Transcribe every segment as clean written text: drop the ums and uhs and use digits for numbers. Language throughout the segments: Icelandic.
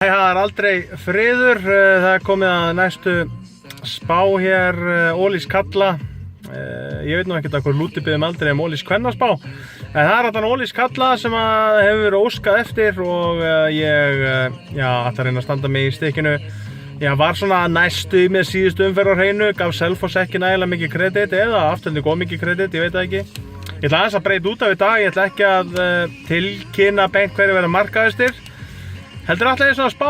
Það aldrei friður, það komið að næstu spá hér, Ólís kalla. Ég veit nú ekkert að hvað lútibyðum aldrei Ólís kvennaspá. En það alltaf Ólís kalla sem hefur óskað eftir og ég ætla að reyna að standa mig í stikkinu. Ég var svona næstu með síðustu umferð á hreinu, gaf Selfoss ekki nægilega mikið kredit eða Afturelding of mikið kredit, ég veit það ekki. Ég ætla aðeins að breyta út af í dag, ég ætla ekki að tilkynna beint hverju verða markaðistir. Heldur alltaf ég svona spá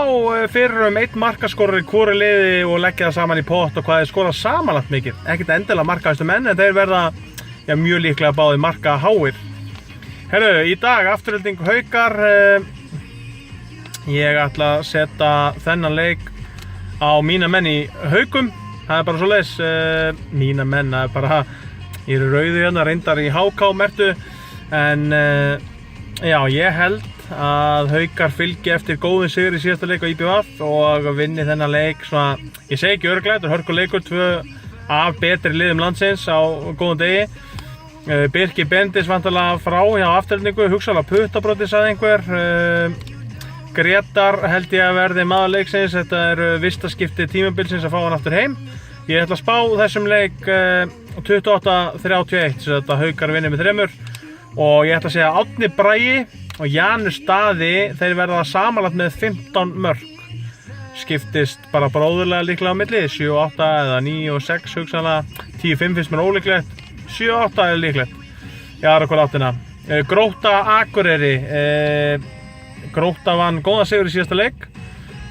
fyrir einn markaskorur í hvoru liði og leggja það saman í pott og hvað þeir skora samanlagt mikið. Ekkert endilega markaðistu menn en þeir verða mjög líklega báðir marka háir. Herru, í dag Afturelding Haukar. Ég ætla að setja þennan leik á mína menn í Haukum. Það bara svoleiðis, mína menn, það bara, ég rauðu hérna, reyndar í HK mertu. En ég held að Haukar fylgi eftir góðum sigur í síðasta leik á IBVF og vinni þennan leik svona, ég segi ekki örugglega, þetta hörkuleikur, 2 af betri liðum landsins á góðum degi. Birkir Bendis vantarlega frá hjá Aftureldingu, hugsanlega puttabrotti sagði einhver. Gretar held ég að verði maður leiksins, þetta vistaskipti tímabilsins að fá hann aftur heim. Ég ætla að spá þessum leik 28-31, svo þetta Haukar vinni með 3 og ég ætla að segja Árni Bragi og Janus Daði, þeir verða samanlagt með 15 mörk. Skiptist bara bróðurlega líklega á milli, 7-8 eða 9-6 hugsanlega, 10-5 finnst mér ólíklegt, 7-8 er líklegt. Ég aðra hvað áttina. Grótta Akureyri, Grótta vann góða sigur í síðasta leik.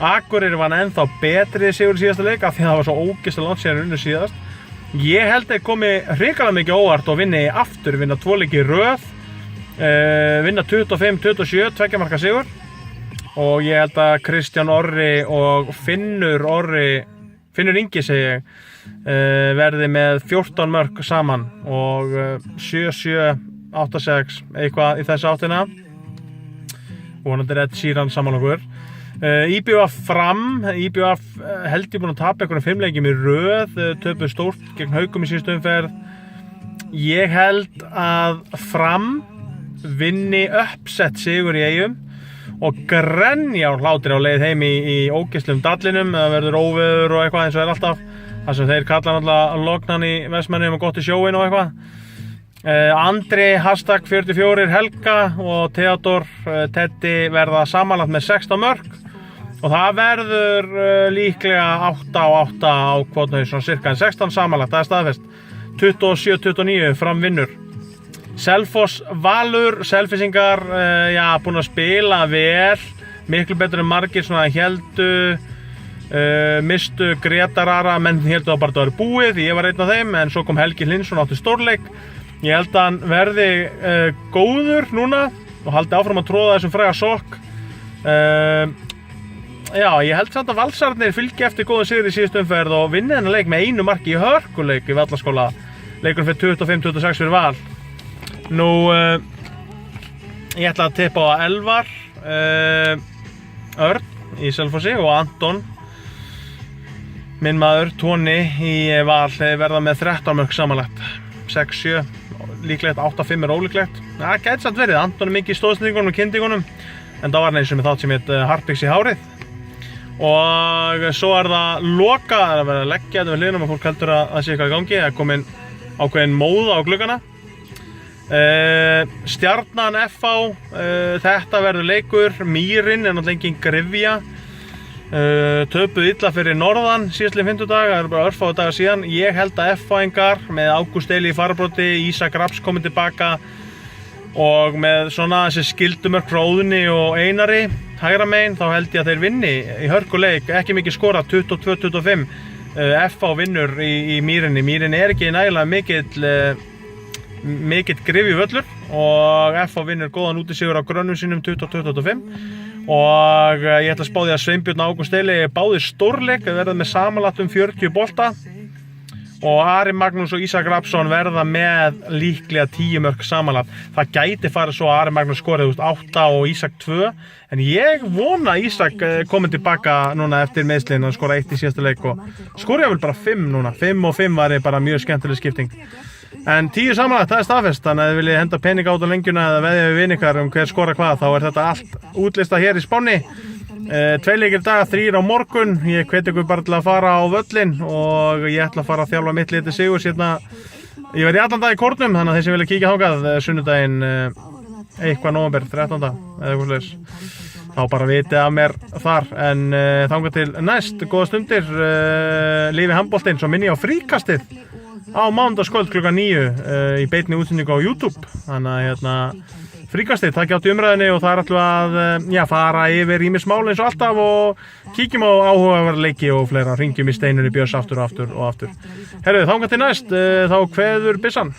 Akureyri vann ennþá betri sigur í síðasta leik af því það var svo ógeðslega langt síðan unnu síðast. Ég held að komi hrikalega mikið óvart og vinni aftur, vinna 2 leiki í röð. Vinna 25-27, 2 marka sigur og ég held að Kristján Orri og Finnur Ingi segi ég, verði með 14 mörk saman og 7-7, 8-6 eitthvað í þessu áttina. Vonandi Ed Sheeran saman okkur. IBVF Fram, IBVF held ég búin að tapa einhverjum 5 leikjum í röð, töpuðu stórt gegn Haukum í síðustu umferð. Ég held að Fram vinni uppsett sigur í Eyjum og grenja á hlátri á leið heim í ógeðslegum dallinum. Það verður óveður og eitthvað eins og alltaf. Það sem þeir kalla náttúrulega lognan í Vestmannum og gott í sjóin og eitthvað. Andri #44 Helga og Theodor Teddy verða samanlagt með 16 mörk og það verður líklega 8-8 á kvotnaus og cirka 16 samanlagt, það staðfest. 27-29 Fram vinnur. Selfoss Valur, Selfissingar, búin að spila vel, miklu betur en margir svona heldu, mistu Gretarara, menn heldu að bara það var búið, ég var einn af þeim, en svo kom Helgi Hlinsson átti stórleik. Ég held að hann verði góður núna og haldi áfram að tróða þessum fræga sokk. Ég held samt að Valsararnir fylgi eftir góðum sigur í síðustu umferð og vinni þennan leik með 1 marki í hörkuleik í Vallaskóla. Leikurinn fyrir 25-26 fyrir Val. Nú, ég ætla að tippa á Elvar, Örn í Selfossi og Anton, minn maður, Tóni í Val, þeir verða með 13 mörk samanlagt, 6-7, líklegt, 8-5 er ólíklegt. Það gæti samt verið, Anton mikið í stóðsendingunum og kyndingunum, en það var neins sem þátt sem heit Harpiks í hárið. Og svo það loka, það að vera að leggja þetta við hliðinum og fólk heldur að það sé eitthvað í gangi, það er komin ákveðin móða á gluggana. Stjarnan FH, þetta verður leikur, Mýrin er náttúrulega engin gryfja, töpuð illa fyrir norðan síðastliðinn 50 daga, það bara örfáu dagar síðan. Ég held að FH-ingar með Ágúst Eli í farabroddi, Ísak Raps komið tilbaka og með svona þessi skildumörk frá Óðni og Einari hægra megin, þá held ég að þeir vinni í hörkuleik, ekki mikið skora, 22-25. FH vinnur í Mýrinni. Mýrinni er ekki nægilega mikill grifju völlur og FH vinnur góðan útisigur á grönnum sínum 20-25 og ég ætla að spá því að Sveinbjörn Ágúst Eli báði stórleik, verða með samanlagt 40 bolta og Ari Magnús og Ísak Rapsson verða með líklega 10 mörk samanlagt. Það gæti farið svo að Ari Magnús skorið 8 og Ísak 2 en ég vona að Ísak komið tilbaka núna eftir meiðslin og skora 1 í síðasta leik og skorja vel bara 5 núna. 5 og 5 var bara mjög skemmtileg skipting. En 10 samanlagt, það staðfest, þannig að þið viljið henda peninga át á lengjuna eða veðja við vin ykkar hver skora hvað, þá þetta allt útlistað hér í spánni. 2 leikir í dag, 3 á morgun. Ég hvet ykkur bara til að fara á völlinn og ég ætla að fara að þjálfa mitt lið til sigurs hérna. Ég verð í allan dag í Kórnum, þannig að þeir sem vilja kíkja þangað sunnudaginn eitthvað nóvember 13. eða eitthvað slags. Þá bara vitið af mér þar, en þangað til næst, góða stundir, Lífi handboltinn, svo minni ég á fríkastið á mánudagskvöld klukkan 9 í beinni útsendingu á YouTube. Þannig að fríkastið, takk átt í umræðinni og það ætlum að fara yfir ýmis mál eins og alltaf og kíkjum á áhugaverða leiki og fleira, hringjum í Steinunni Björns aftur og aftur og aftur. Herru, þangað til næst, þá kveður byssan.